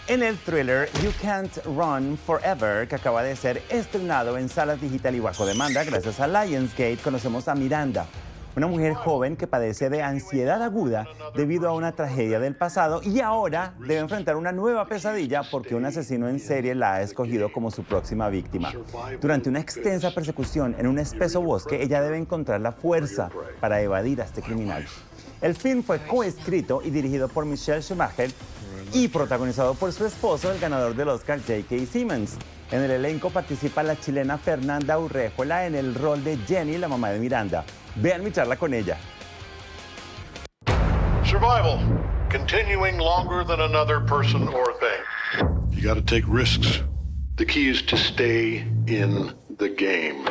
en el thriller You Can't Run Forever, que acaba de ser estrenado en salas digital y bajo demanda gracias a Lionsgate, conocemos a Miranda, una mujer joven que padece de ansiedad aguda debido a una tragedia del pasado y ahora debe enfrentar una nueva pesadilla porque un asesino en serie la ha escogido como su próxima víctima. Durante una extensa persecución en un espeso bosque, ella debe encontrar la fuerza para evadir a este criminal. El film fue coescrito y dirigido por Michelle Schumacher y protagonizado por su esposo, el ganador del Oscar, J.K. Simmons. En el elenco participa la chilena Fernanda Urrejola en el rol de Jenny, la mamá de Miranda. Vean mi charla con ella. Survival. Continuing longer than another person or thing. You gotta take risks. The key is to stay in the game.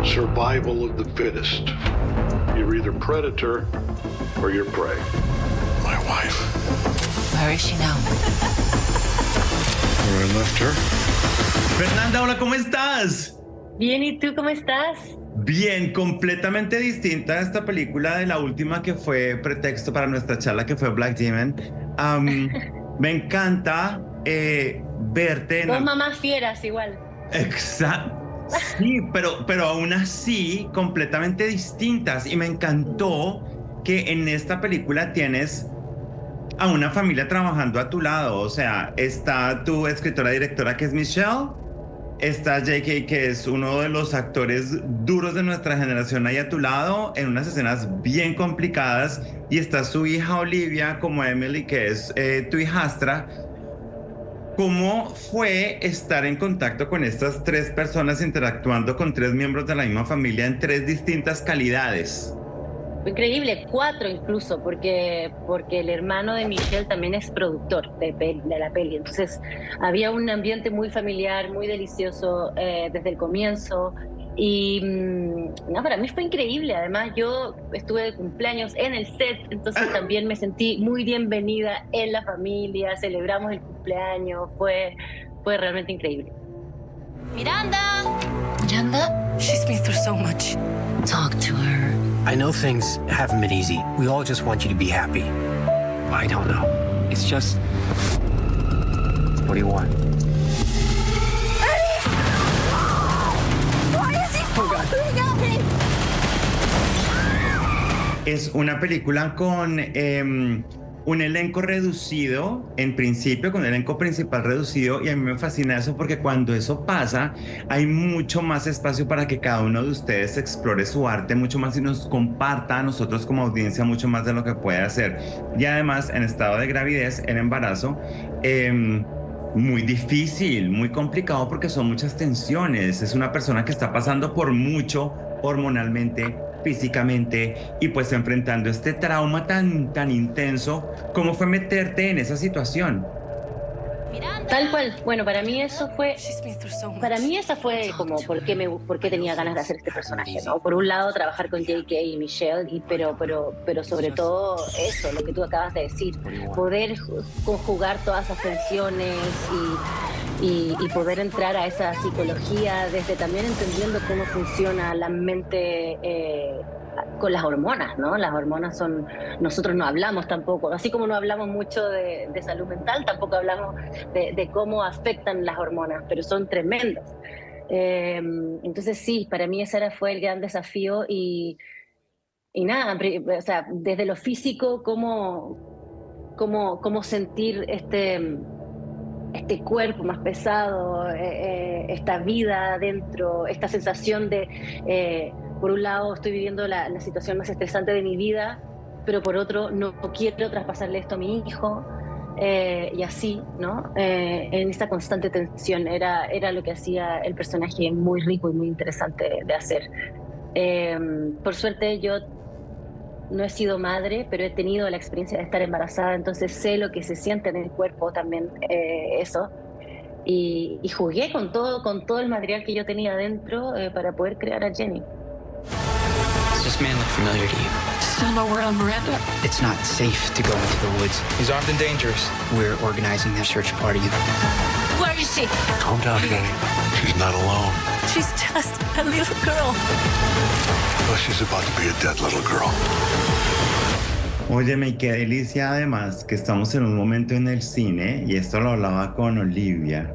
Survival of the fittest. You're either predator or you're prey. My wife. Where is she now? Where I left her. Fernanda, hola, ¿cómo estás? Bien, ¿y tú cómo estás? Bien, completamente distinta a esta película de la última que fue pretexto para nuestra charla, que fue Black Demon. Me encanta verte en... Dos mamás fieras igual. Exacto. Sí, pero aún así completamente distintas. Y me encantó que en esta película tienes a una familia trabajando a tu lado. O sea, está tu escritora directora, que es Michelle. Está J.K., que es uno de los actores duros de nuestra generación, ahí a tu lado en unas escenas bien complicadas. Y está su hija Olivia como Emily, que es tu hijastra. ¿Cómo fue estar en contacto con estas tres personas interactuando con tres miembros de la misma familia en tres distintas calidades? Increíble, 4 incluso, porque el hermano de Michelle también es productor de la peli. Entonces había un ambiente muy familiar, muy delicioso desde el comienzo. Y no, para mí fue increíble. Además, yo estuve de cumpleaños en el set, entonces también me sentí muy bienvenida en la familia. Celebramos el cumpleaños, fue realmente increíble. Miranda! Miranda? She's been through so much. Talk to her. I know things haven't been easy. We all just want you to be happy. I don't know. It's just... What do you want? Eddie! Why is he following me? Es una película con un elenco reducido, en principio, con un elenco principal reducido, y a mí me fascina eso porque cuando eso pasa, hay mucho más espacio para que cada uno de ustedes explore su arte, mucho más y nos comparta a nosotros como audiencia mucho más de lo que puede hacer. Y además, en estado de gravidez, el embarazo, muy difícil, muy complicado porque son muchas tensiones. Es una persona que está pasando por mucho hormonalmente, físicamente, y pues enfrentando este trauma tan intenso. ¿Cómo fue meterte en esa situación? Tal cual. Bueno, para mí eso fue... Para mí esa fue como por qué tenía ganas de hacer este personaje, ¿no? Por un lado, trabajar con J.K. y Michelle, pero sobre todo eso, lo que tú acabas de decir, poder conjugar todas esas tensiones y poder entrar a esa psicología desde también entendiendo cómo funciona la mente con las hormonas, ¿no? Las hormonas son... Nosotros no hablamos tampoco, así como no hablamos mucho de salud mental, tampoco hablamos de cómo afectan las hormonas, pero son tremendas. Entonces sí, para mí ese fue el gran desafío y nada, o sea, desde lo físico, cómo sentir este cuerpo más pesado, esta vida adentro, esta sensación de... por un lado estoy viviendo la situación más estresante de mi vida, pero por otro no quiero traspasarle esto a mi hijo, y así, ¿no? En esta constante tensión era lo que hacía el personaje muy rico y muy interesante de hacer. Por suerte yo no he sido madre, pero he tenido la experiencia de estar embarazada, entonces sé lo que se siente en el cuerpo también, eso. Y jugué con todo el material que yo tenía adentro para poder crear a Jenny. Does this man look familiar to you? Still nowhere on Miranda? It's not safe to go into the woods. He's armed and dangerous. We're organizing their search party. Where is she? Calm down, Jenny. She's not alone. She's just a little girl. Well, she's about to be a dead little girl. Óyeme, y qué delicia además que estamos en un momento en el cine, y esto lo hablaba con Olivia,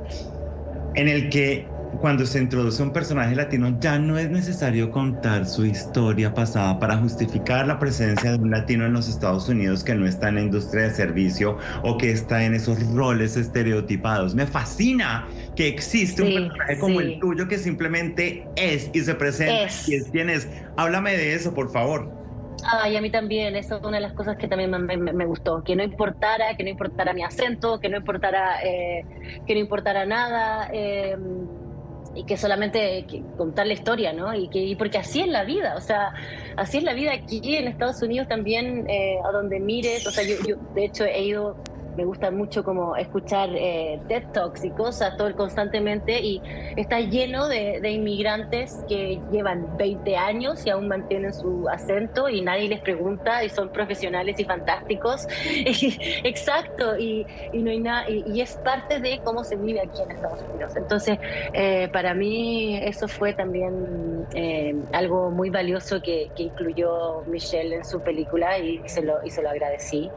en el que cuando se introduce un personaje latino ya no es necesario contar su historia pasada para justificar la presencia de un latino en los Estados Unidos que no está en la industria de servicio o que está en esos roles estereotipados. Me fascina que existe un personaje como el tuyo que simplemente es y se presenta y es quien es. Háblame de eso, por favor. Ay, a mí también, eso es una de las cosas que también me gustó, que no importara mi acento, que no importara nada, y que solamente contar la historia, ¿no? Y porque así es la vida, o sea, así es la vida aquí en Estados Unidos también, a donde mires, o sea, yo de hecho he ido. Me gusta mucho como escuchar TED Talks y cosas todo constantemente, y está lleno de inmigrantes que llevan 20 años y aún mantienen su acento y nadie les pregunta y son profesionales y fantásticos. Exacto, y no hay nada, y es parte de cómo se vive aquí en Estados Unidos. Entonces, para mí eso fue también algo muy valioso que incluyó Michelle en su película, y se lo agradecí.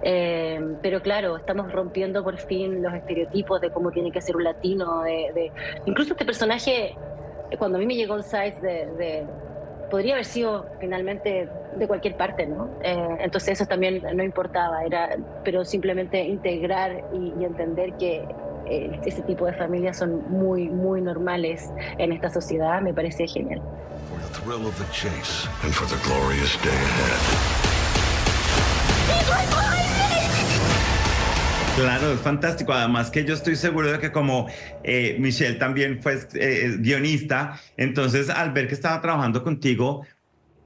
Pero claro, estamos rompiendo por fin los estereotipos de cómo tiene que ser un latino, incluso este personaje, cuando a mí me llegó el site podría haber sido finalmente de cualquier parte, ¿no? Entonces eso también no importaba, pero simplemente integrar y entender que ese tipo de familias son muy, muy normales en esta sociedad, me parece genial. For the thrill of the chase and for the glorious day ahead. Claro, es fantástico. Además que yo estoy seguro de que como Michelle también fue guionista, entonces al ver que estaba trabajando contigo,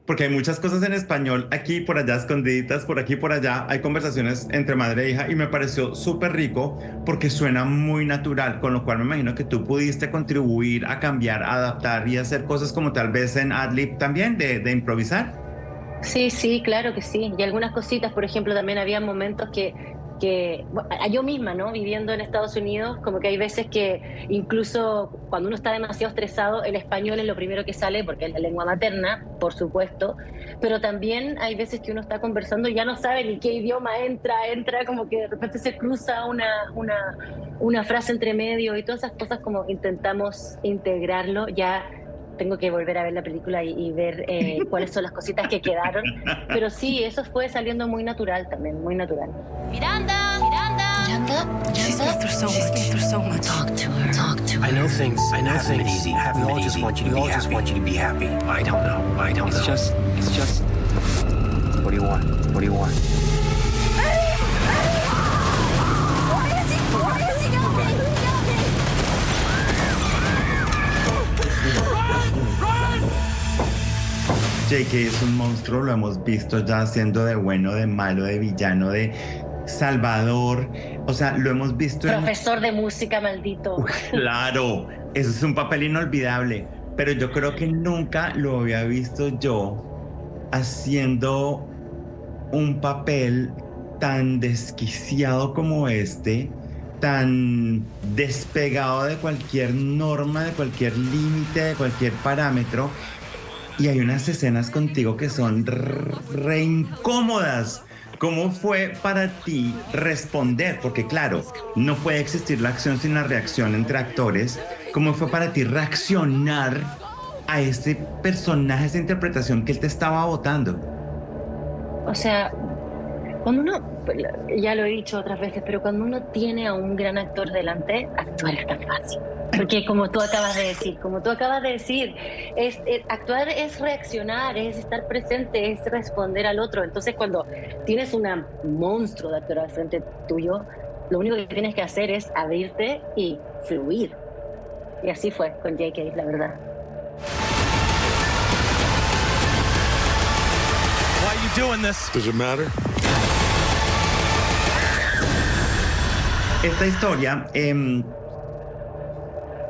porque hay muchas cosas en español aquí y por allá escondiditas, por aquí y por allá, hay conversaciones entre madre e hija y me pareció súper rico porque suena muy natural, con lo cual me imagino que tú pudiste contribuir a cambiar, a adaptar y hacer cosas como tal vez en Adlib también, de improvisar. Sí, claro que sí. Y algunas cositas, por ejemplo, también había momentos que bueno, yo misma, ¿no? Viviendo en Estados Unidos, como que hay veces que incluso cuando uno está demasiado estresado, el español es lo primero que sale, porque es la lengua materna, por supuesto, pero también hay veces que uno está conversando y ya no sabe ni qué idioma entra, como que de repente se cruza una frase entre medio, y todas esas cosas como intentamos integrarlo. Ya tengo que volver a ver la película y ver cuáles son las cositas que quedaron. Pero sí, eso fue saliendo muy natural también, muy natural. Miranda. She's been through so much. Talk to her. I know things haven't been easy. We all just want you to be happy. I don't know. It's just. What do you want? What do you want? J.K. es un monstruo, lo hemos visto ya haciendo de bueno, de malo, de villano, de salvador. O sea, lo hemos visto Profesor de música, maldito. Claro, eso es un papel inolvidable, pero yo creo que nunca lo había visto yo haciendo un papel tan desquiciado como este, tan despegado de cualquier norma, de cualquier límite, de cualquier parámetro. Y hay unas escenas contigo que son re incómodas. ¿Cómo fue para ti responder? Porque claro, no puede existir la acción sin la reacción entre actores. ¿Cómo fue para ti reaccionar a ese personaje, esa interpretación que él te estaba botando? O sea, cuando uno, ya lo he dicho otras veces, pero cuando uno tiene a un gran actor delante, actuar es tan fácil. Porque como tú acabas de decir, actuar es reaccionar, es estar presente, es responder al otro. Entonces, cuando tienes un monstruo de actor al frente tuyo, lo único que tienes que hacer es abrirte y fluir. Y así fue con J.K., la verdad. Why are you doing this? Does it matter? Esta historia,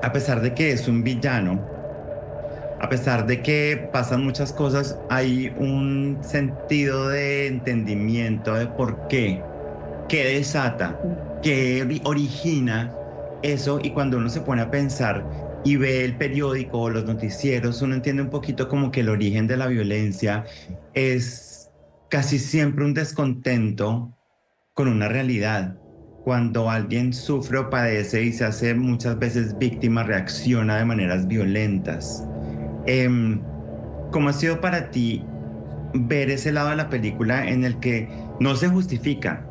a pesar de que es un villano, a pesar de que pasan muchas cosas, hay un sentido de entendimiento de por qué desata, qué origina eso. Y cuando uno se pone a pensar y ve el periódico o los noticieros, uno entiende un poquito como que el origen de la violencia es casi siempre un descontento con una realidad. Cuando alguien sufre o padece y se hace muchas veces víctima, reacciona de maneras violentas. ¿Cómo ha sido para ti ver ese lado de la película en el que no se justifica,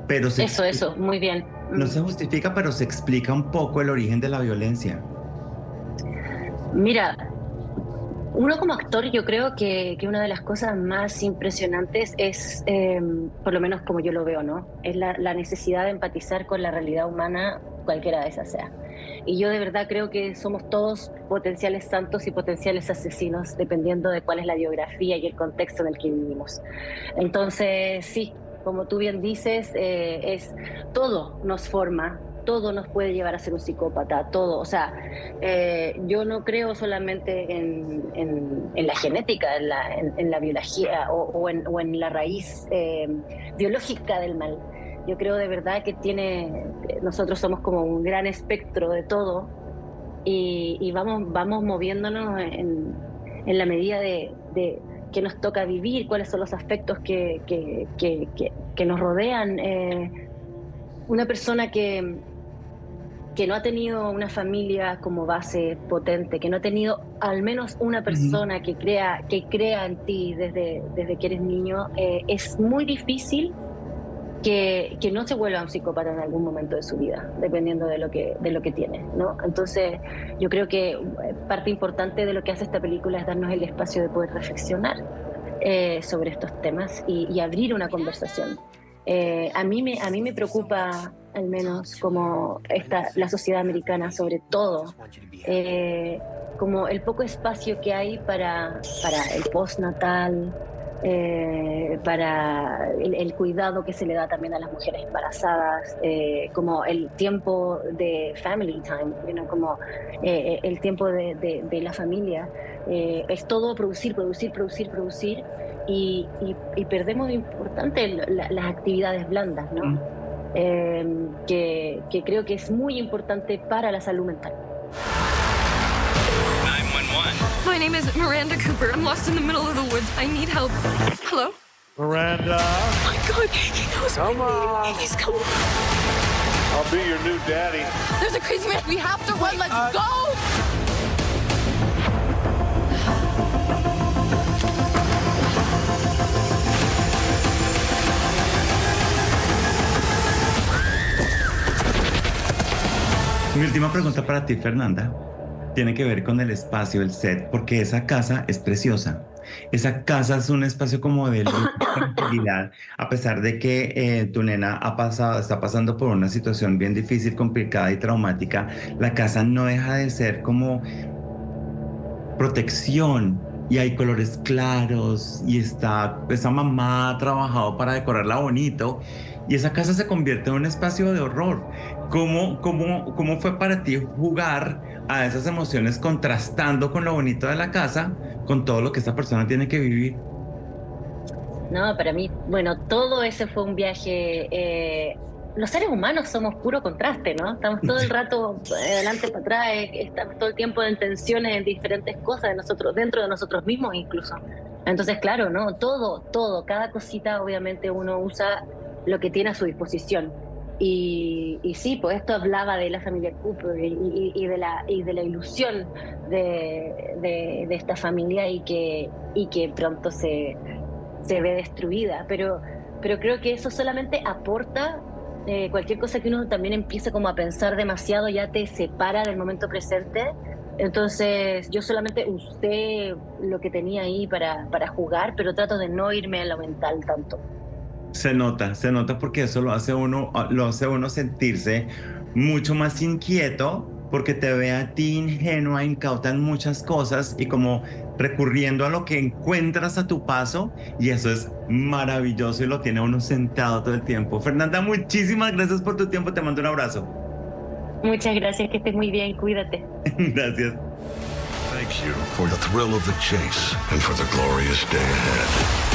pero se Eso, muy bien. no se justifica, pero se explica un poco el origen de la violencia? Mira, uno como actor, yo creo que una de las cosas más impresionantes es, por lo menos como yo lo veo, ¿no? Es la necesidad de empatizar con la realidad humana, cualquiera de esas sea. Y yo de verdad creo que somos todos potenciales santos y potenciales asesinos, dependiendo de cuál es la biografía y el contexto en el que vivimos. Entonces, sí, como tú bien dices, todo nos forma, todo nos puede llevar a ser un psicópata, todo. O sea, yo no creo solamente en la genética, en la biología o en la raíz biológica del mal. Yo creo de verdad que nosotros somos como un gran espectro de todo y vamos moviéndonos en la medida de que nos toca vivir, cuáles son los aspectos que nos rodean. Una persona que no ha tenido una familia como base potente, que no ha tenido al menos una persona que crea en ti desde que eres niño, es muy difícil que no se vuelva un psicópata en algún momento de su vida, dependiendo de lo que tiene, ¿no? Entonces, yo creo que parte importante de lo que hace esta película es darnos el espacio de poder reflexionar sobre estos temas y abrir una conversación. A mí me preocupa, al menos como la sociedad americana, sobre todo, como el poco espacio que hay para el postnatal, para el cuidado que se le da también a las mujeres embarazadas, como el tiempo de family time, como el tiempo de la familia. Es todo producir y perdemos lo importante, las actividades blandas, ¿no? Que creo que es muy importante para la salud mental. 911. My name is Miranda Cooper. I'm lost in the middle of the woods. I need help. Hello? Miranda, Oh my God, he knows come on. He's coming. I'll be your new daddy. There's a crazy man. We have to run. Let's go. Mi última pregunta para ti, Fernanda, tiene que ver con el espacio, el set, porque esa casa es preciosa. Esa casa es un espacio como de luz y tranquilidad, a pesar de que tu nena está pasando por una situación bien difícil, complicada y traumática. La casa no deja de ser como protección y hay colores claros y esa mamá ha trabajado para decorarla bonito y esa casa se convierte en un espacio de horror. ¿Cómo fue para ti jugar a esas emociones contrastando con lo bonito de la casa, con todo lo que esta persona tiene que vivir? No, para mí, bueno, todo ese fue un viaje. Los seres humanos somos puro contraste, ¿no? Estamos todo el rato de adelante para atrás, estamos todo el tiempo en tensiones en diferentes cosas de nosotros, dentro de nosotros mismos incluso. Entonces, claro, ¿no? Todo, cada cosita obviamente uno usa lo que tiene a su disposición. Y sí, pues esto hablaba de la familia Cooper y de la ilusión de esta familia y que pronto se ve destruida. Pero creo que eso solamente aporta. Cualquier cosa que uno también empiece como a pensar demasiado ya te separa del momento presente. Entonces yo solamente usé lo que tenía ahí para jugar, pero trato de no irme a lo mental tanto. Se nota porque eso lo hace uno sentirse mucho más inquieto, porque te ve a ti ingenua, incauta en muchas cosas y como recurriendo a lo que encuentras a tu paso, y eso es maravilloso y lo tiene uno sentado todo el tiempo. Fernanda, muchísimas gracias por tu tiempo, te mando un abrazo. Muchas gracias, que estés muy bien, cuídate. Gracias. Thank you for the thrill of the chase and for the glorious day ahead.